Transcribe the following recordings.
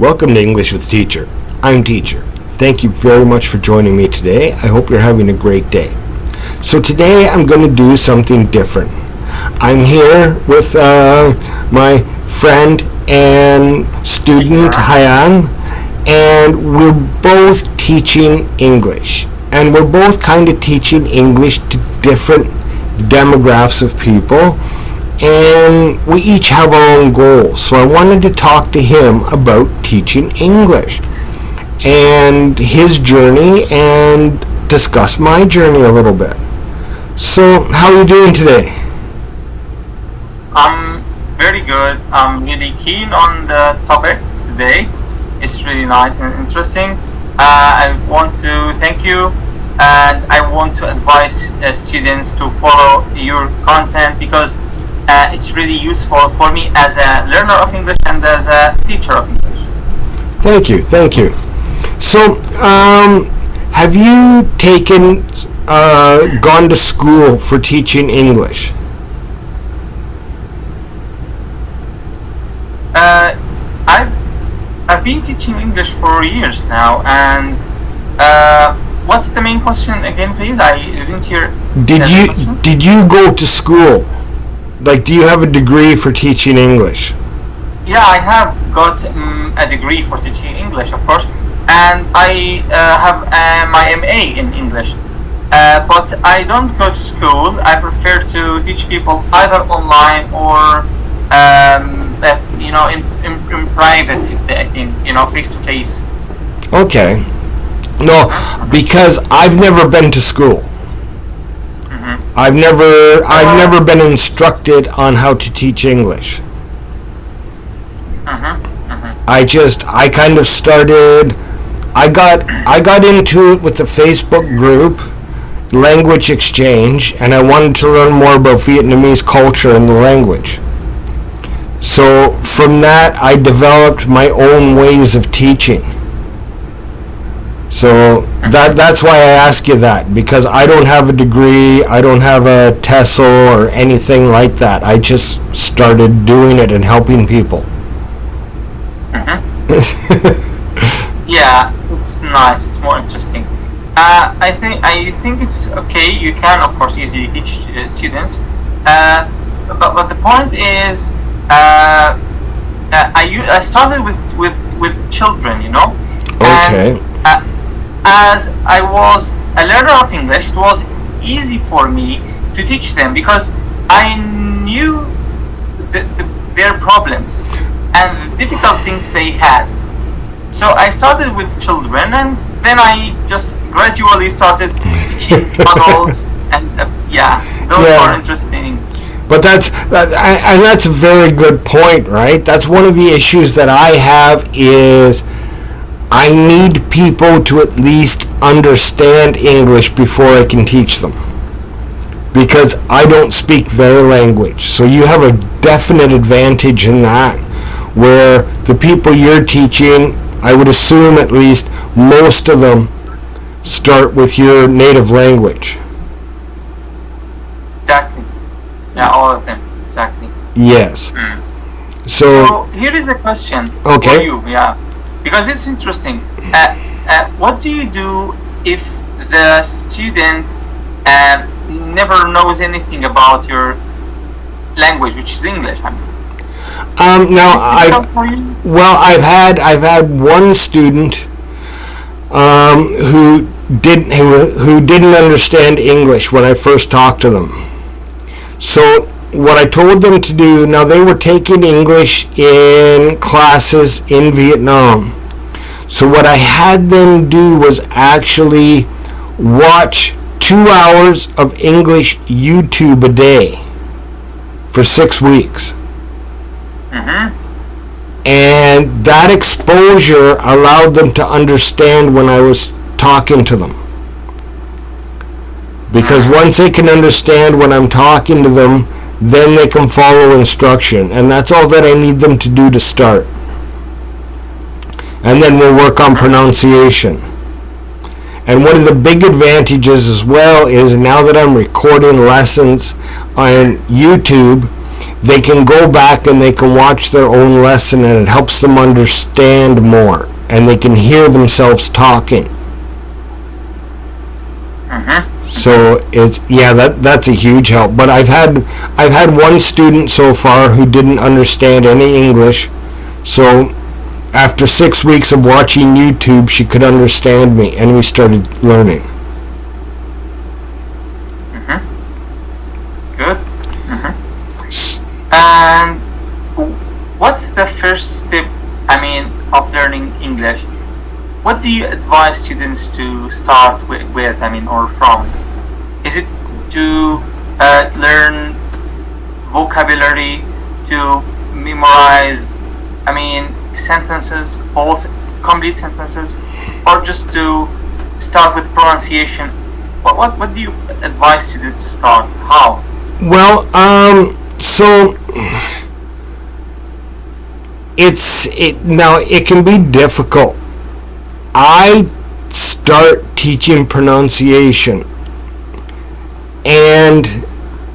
Welcome to English with Teacher. I'm Teacher. Thank you very much for joining me today. I hope you're having a great day. So today I'm going to do something different. I'm here with my friend and student Hayan, and we're both teaching English. And we're both kind of teaching English to different demographics of people. And we each have our own goals. So I wanted to talk to him about teaching English and his journey and discuss my journey a little bit. So how are you doing today? I'm very good. I'm really keen on the topic today. It's really nice and interesting. I want to thank you, and I want to advise students to follow your content because it's really useful for me as a learner of English and as a teacher of English. Thank you. So, have you gone to school for teaching English? I've been teaching English for years now, and what's the main question again, please? I didn't hear. Did you go to school? Like, do you have a degree for teaching English? Yeah, I have got a degree for teaching English, of course, and I have my MA in English. But I don't go to school. I prefer to teach people either online or, in private, I think, face to face. Okay. No, because I've never been to school. I've never been instructed on how to teach English. I kind of started. I got into it with the Facebook group, Language Exchange, and I wanted to learn more about Vietnamese culture and the language. So from that, I developed my own ways of teaching. So that's why I ask you that, because I don't have a degree, I don't have a TESOL or anything like that. I just started doing it and helping people. Yeah, it's nice. It's more interesting. I think it's okay. You can, of course, easily teach students. But the point is, I started with children, Okay. And, as I was a learner of English, it was easy for me to teach them because I knew their problems and the difficult things they had. So I started with children, and then I just gradually started teaching adults, and those are interesting. But that's a very good point, right? That's one of the issues that I have is I need people to at least understand English before I can teach them, because I don't speak their language. So you have a definite advantage in that, where the people you're teaching, I would assume at least most of them start with your native language. Exactly. Yeah, all of them. Exactly. Yes. So here is the question for you. Yeah. Because it's interesting. What do you do if the student never knows anything about your language, which is English? Now I've had one student who didn't understand English when I first talked to them. So what I told them to do, now they were taking English in classes in Vietnam. So what I had them do was actually watch 2 hours of English YouTube a day for 6 weeks. And that exposure allowed them to understand when I was talking to them. Because once they can understand when I'm talking to them, then they can follow instruction, and that's all that I need them to do to start. And then we'll work on pronunciation. And one of the big advantages as well is now that I'm recording lessons on YouTube, they can go back and they can watch their own lesson, and it helps them understand more, and they can hear themselves talking. So that's a huge help. But I've had one student so far who didn't understand any English, so after 6 weeks of watching YouTube, she could understand me, and we started learning. Good. And what's the first step, of learning English? What do you advise students to start with, or from? Is it to learn vocabulary, to memorize, sentences, complete sentences, or just to start with pronunciation? What do you advise students to start? How? Well, so it can be difficult. I start teaching pronunciation, and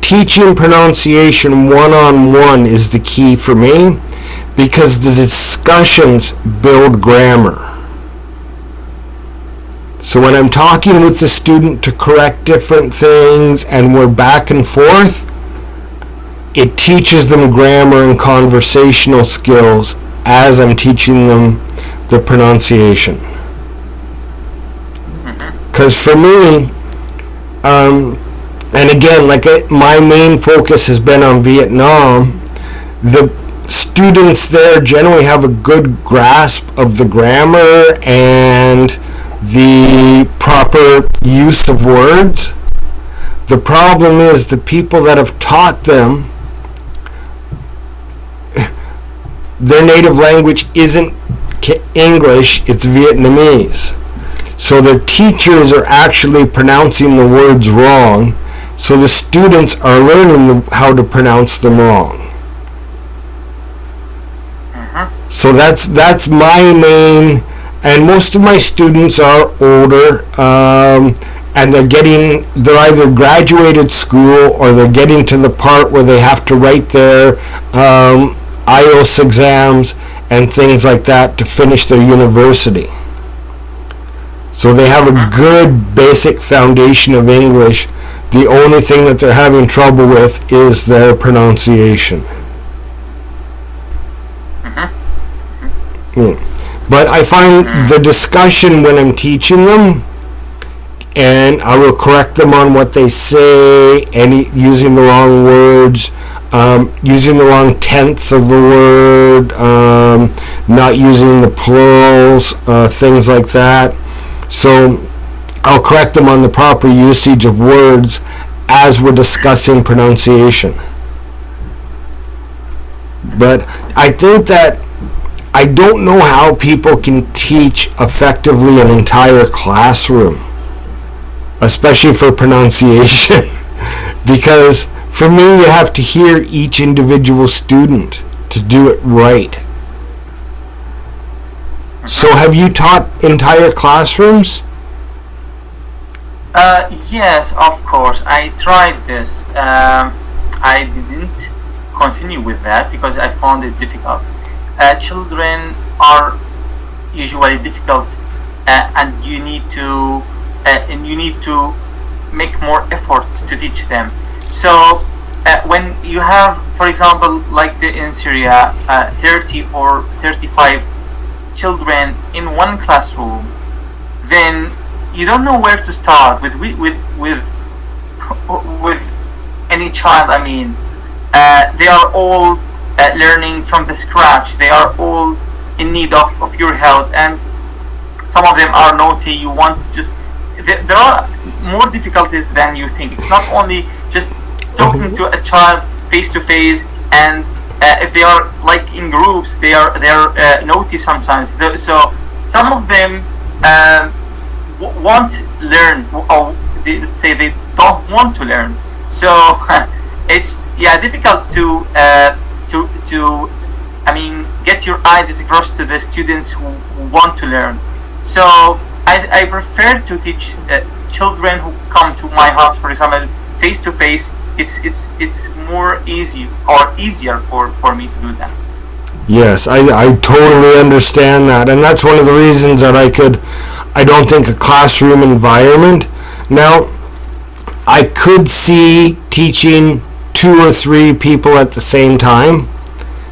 teaching pronunciation one-on-one is the key for me, because the discussions build grammar. So when I'm talking with the student to correct different things and we're back and forth, it teaches them grammar and conversational skills as I'm teaching them the pronunciation. Because for me, and again, my main focus has been on Vietnam, the students there generally have a good grasp of the grammar and the proper use of words. The problem is the people that have taught them, their native language isn't English, it's Vietnamese. So their teachers are actually pronouncing the words wrong, so the students are learning how to pronounce them wrong. So that's my main, and most of my students are older, and they're either graduated school or they're getting to the part where they have to write their IELTS exams and things like that to finish their university. So they have a good basic foundation of English. The only thing that they're having trouble with is their pronunciation. But I find the discussion when I'm teaching them, and I will correct them on what they say, using the wrong words, using the wrong tense of the word, not using the plurals, things like that. So I'll correct them on the proper usage of words as we're discussing pronunciation. But I think that I don't know how people can teach effectively an entire classroom, especially for pronunciation, because for me you have to hear each individual student to do it right. So have you taught entire classrooms? Yes, of course. I tried this. I didn't continue with that because I found it difficult. Children are usually difficult, and you need to make more effort to teach them. So when you have, for example, like in Syria, 30 or 35 children in one classroom, then you don't know where to start with any child. They are all learning from the scratch. They are all in need of your help, and some of them are naughty. You want there are more difficulties than you think. It's not only just talking to a child face to face, and if they are like in groups, they are naughty sometimes. So some of them won't learn, or they say they don't want to learn. So it's difficult to get your ideas across to the students who want to learn. So I prefer to teach children who come to my house, for example, face to face, it's more easy or easier for me to do that. Yes, I totally understand that, and that's one of the reasons that I don't think a classroom environment. Now, I could see teaching 2 or 3 people at the same time,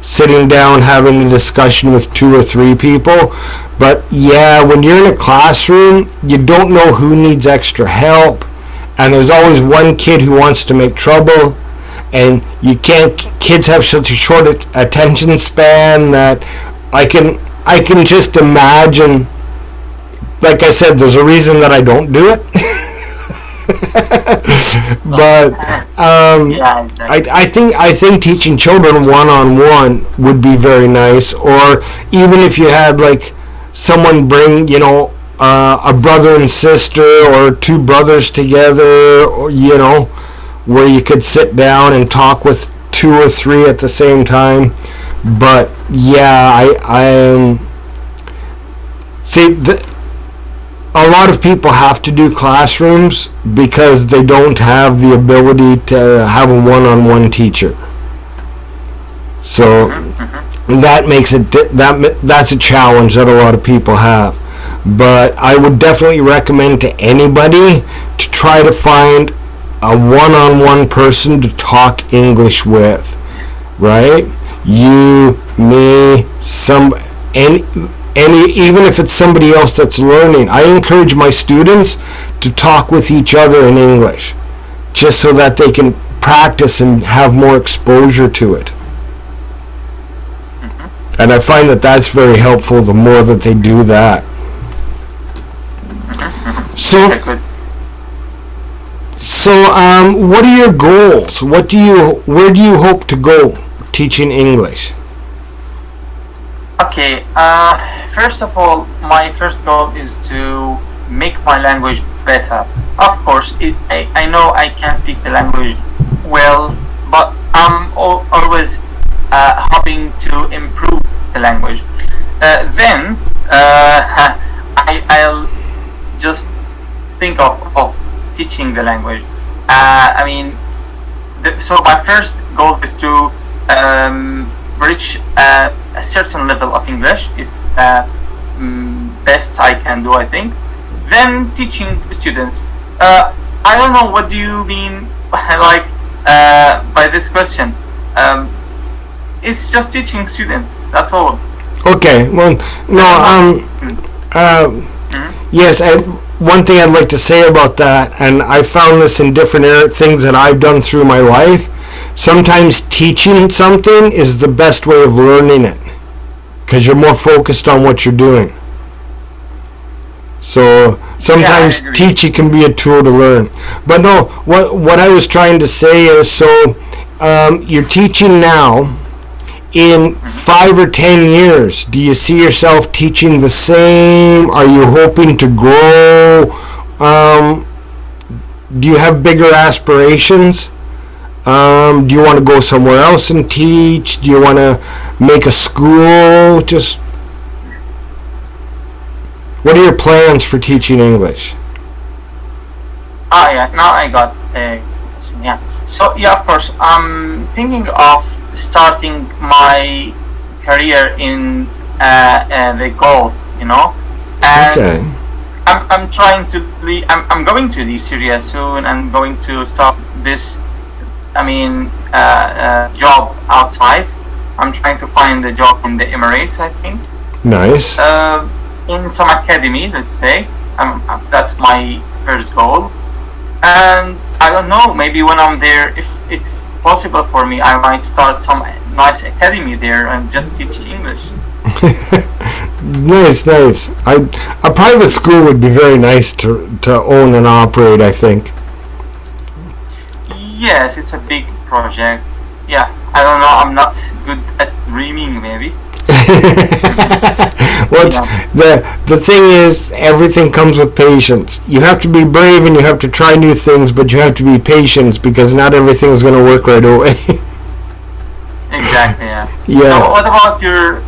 sitting down having a discussion with 2 or 3 people, but yeah, when you're in a classroom, you don't know who needs extra help, and there's always one kid who wants to make trouble, and kids have such a short attention span that I can just imagine. Like I said, there's a reason that I don't do it. But Yeah, exactly. I think teaching children one-on-one would be very nice, or even if you had like someone bring, a brother and sister or 2 brothers together, or where you could sit down and talk with 2 or 3 at the same time. But yeah, I see a lot of people have to do classrooms because they don't have the ability to have a one-on-one teacher. So that makes it that's a challenge that a lot of people have. But I would definitely recommend to anybody to try to find a one-on-one person to talk English with, right? You, me, even if it's somebody else that's learning. I encourage my students to talk with each other in English, just so that they can practice and have more exposure to it. And I find that that's very helpful the more that they do that. So, what are your goals? Where do you hope to go teaching English? Okay, first of all, my first goal is to make my language better. Of course, I know I can't speak the language well, but I'm always hoping to improve the language. Then I'll just think of teaching the language. So my first goal is to reach a certain level of English. It's best I can do, I think. Then teaching students. I don't know, what do you mean by this question? It's just teaching students. That's all. Okay. Well, no. Yes. One thing I'd like to say about that, and I found this in different things that I've done through my life. Sometimes teaching something is the best way of learning it, because you're more focused on what you're doing. So sometimes teaching can be a tool to learn. But no, what I was trying to say is, so you're teaching now. In 5 or 10 years, do you see yourself teaching the same? Are you hoping to grow? Do you have bigger aspirations? Do you want to go somewhere else and teach? Do you want to make a school? Just what are your plans for teaching English? Yeah, now I got a question. Yeah. So yeah, of course, I'm thinking of starting my career in the golf, and Okay. I'm trying to I'm going to leave Syria soon. I'm going to start this job outside. I'm trying to find a job in the Emirates, I think. Nice. In some academy, let's say. That's my first goal. And I don't know, maybe when I'm there, if it's possible for me, I might start some nice academy there and just teach English. Nice. A private school would be very nice to own and operate, I think. Yes, it's a big project. Yeah, I don't know, I'm not good at dreaming, maybe. Well, the thing is, everything comes with patience. You have to be brave and you have to try new things, but you have to be patient because not everything is going to work right away. Exactly, yeah. Yeah. So what about your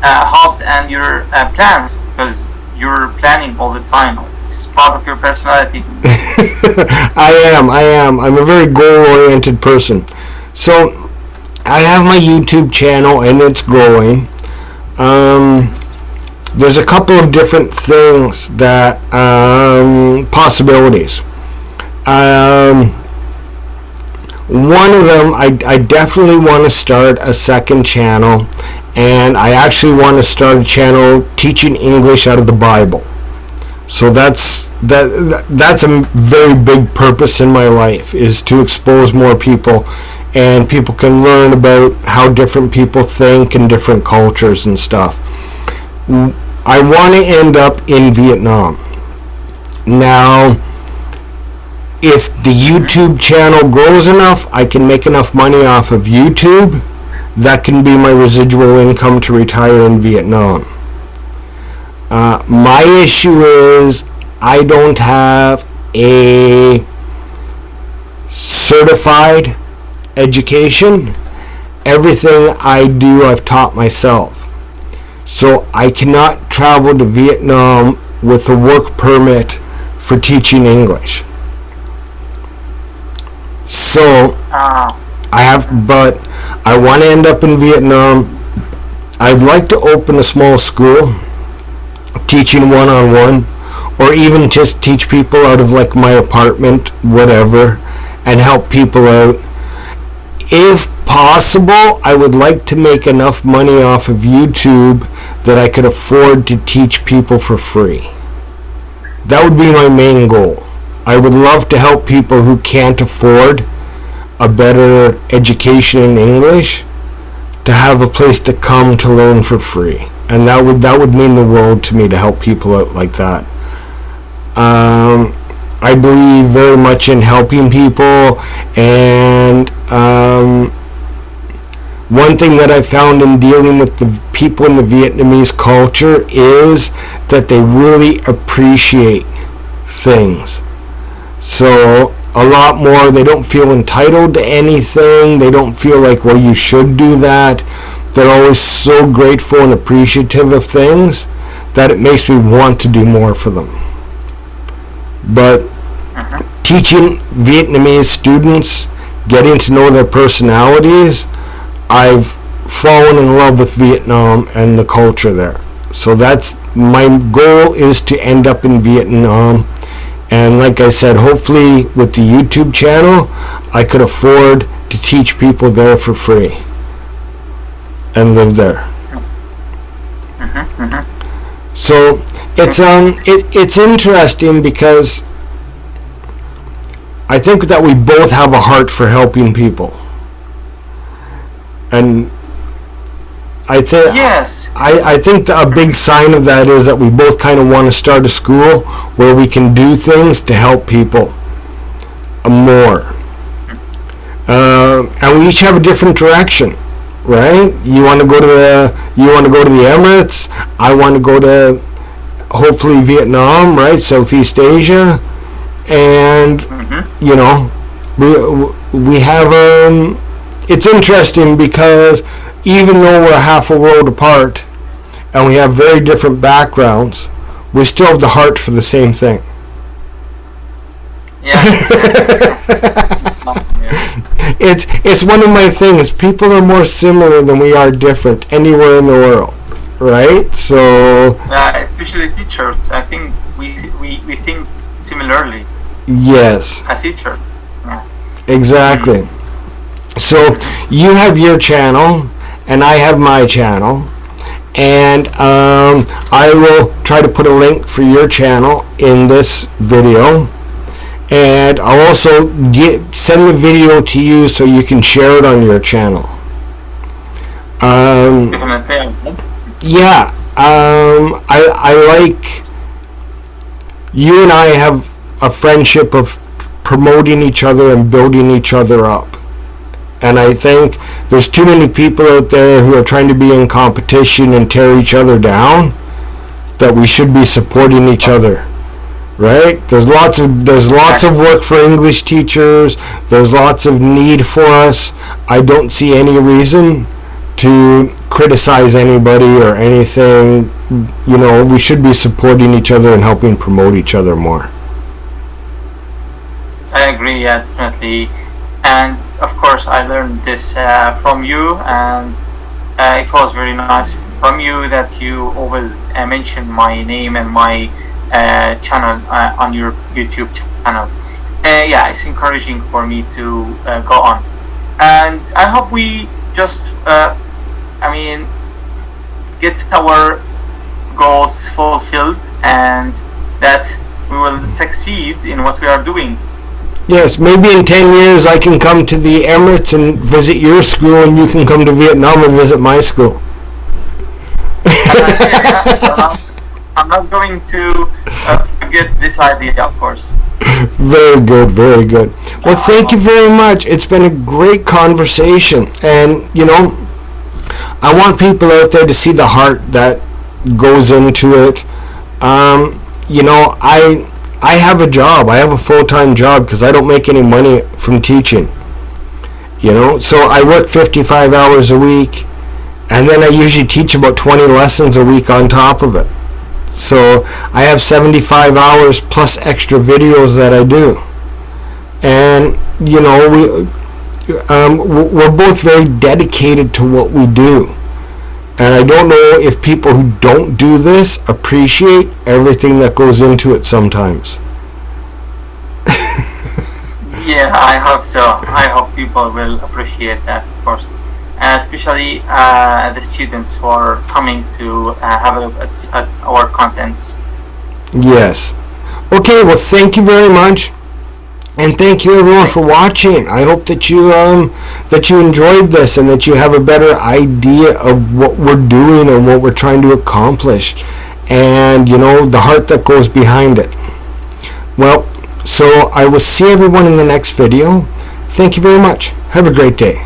hobbies and your plans? Because you're planning all the time. It's part of your personality. I am. I'm a very goal-oriented person. So I have my YouTube channel and it's growing. There's a couple of different things that possibilities. One of them, I definitely want to start a second channel, and I actually want to start a channel teaching English out of the Bible. So that's a very big purpose in my life, is to expose more people, and people can learn about how different people think and different cultures and stuff. I want to end up in Vietnam. Now, if the YouTube channel grows enough, I can make enough money off of YouTube. That can be my residual income to retire in Vietnam. My issue is I don't have a certified education. Everything I do, I've taught myself. So I cannot travel to Vietnam with a work permit for teaching English. So but I want to end up in Vietnam. I'd like to open a small school, teaching one-on-one, or even just teach people out of like my apartment, whatever, and help people out. If possible, I would like to make enough money off of YouTube that I could afford to teach people for free. That would be my main goal. I would love to help people who can't afford a better education in English to have a place to come to learn for free. And that would mean the world to me to help people out like that. I believe very much in helping people, and one thing that I found in dealing with the people in the Vietnamese culture is that they really appreciate things. So a lot more, they don't feel entitled to anything. They don't feel like, well, you should do that. They're always so grateful and appreciative of things that it makes me want to do more for them. But teaching Vietnamese students, getting to know their personalities, I've fallen in love with Vietnam and the culture there. So that's my goal, is to end up in Vietnam. And like I said, hopefully with the YouTube channel, I could afford to teach people there for free and live there. So it's interesting because I think that we both have a heart for helping people. And I think yes. I think a big sign of that is that we both kind of want to start a school where we can do things to help people more. And we each have a different direction, right? You want to go to the Emirates. I want to go to hopefully Vietnam, right? Southeast Asia, and you know, we have it's interesting because even though we're half a world apart and we have very different backgrounds, we still have the heart for the same thing. Yeah. It's one of my things. People are more similar than we are different anywhere in the world, right? So especially teachers, I think we think similarly. Yes. As teachers. Yeah. Exactly. So you have your channel and I have my channel, and I will try to put a link for your channel in this video, and I'll also send the video to you so you can share it on your channel. Yeah, I like, you and I have a friendship of promoting each other and building each other up. And I think there's too many people out there who are trying to be in competition and tear each other down, that we should be supporting each other, right? There's lots of work for English teachers. There's lots of need for us. I don't see any reason to criticize anybody or anything we should be supporting each other and helping promote each other more. I agree, yeah, definitely. And of course, I learned this from you, and it was very nice from you that you always mention my name and my channel on your YouTube channel. Yeah, it's encouraging for me to go on. And I hope we just, get our goals fulfilled, and that we will succeed in what we are doing. Yes, maybe in 10 years I can come to the Emirates and visit your school, and you can come to Vietnam and visit my school. I'm not going to forget this idea, of course. Very good, very good. Well, thank you very much. It's been a great conversation, and I want people out there to see the heart that goes into it. I have a job. I have a full-time job because I don't make any money from teaching. So I work 55 hours a week, and then I usually teach about 20 lessons a week on top of it. So I have 75 hours plus extra videos that I do. And, we're both very dedicated to what we do. And I don't know if people who don't do this appreciate everything that goes into it sometimes. Yeah, I hope so. I hope people will appreciate that, of course. Especially the students who are coming to have a look at our contents. Yes. Okay, well, thank you very much. And thank you everyone for watching. I hope that you enjoyed this and that you have a better idea of what we're doing and what we're trying to accomplish, and the heart that goes behind it. Well, so I will see everyone in the next video. Thank you very much. Have a great day.